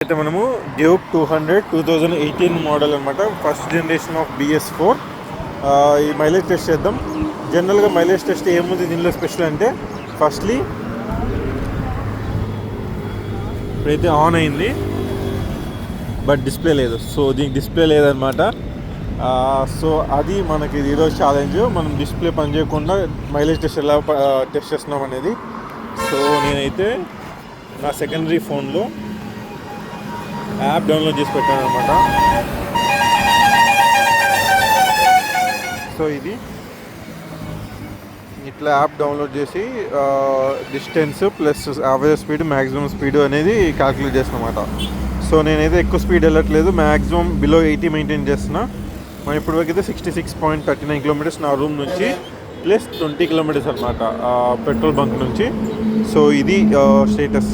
అయితే మనము Duke 2018 model అనమాట, ఫస్ట్ జనరేషన్ ఆఫ్ BS4. ఈ మైలేజ్ టెస్ట్ చేద్దాం. జనరల్గా మైలేజ్ టెస్ట్ ఏముంది దీనిలో స్పెషల్ అంటే, ఫస్ట్లీ ఇప్పుడైతే ఆన్ అయింది బట్ డిస్ప్లే లేదు. సో దీనికి డిస్ప్లే లేదనమాట. సో అది మనకి ఈరోజు ఛాలెంజ్. మనం డిస్ప్లే పని చేయకుండా మైలేజ్ టెస్ట్ ఎలా టెస్ట్ చేస్తున్నాం అనేది. సో నేనైతే నా సెకండరీ ఫోన్లో యాప్ డౌన్లోడ్ చేసి పెట్టాను అనమాట. సో ఇది ఇట్లా యాప్ డౌన్లోడ్ చేసి distance plus average speed, maximum speed అనేది క్యాలిక్యులేట్ చేస్తాను అనమాట. సో నేనైతే ఎక్కువ స్పీడ్ వెళ్ళట్లేదు, మ్యాక్సిమం బిలో 80 మెయింటైన్ చేస్తున్నా. మనం ఇప్పటివరకు అయితే 66.39 కిలోమీటర్స్ నా రూమ్ నుంచి, ప్లస్ 20 కిలోమీటర్స్ అనమాట పెట్రోల్ బంక్ నుంచి. సో ఇది స్టేటస్.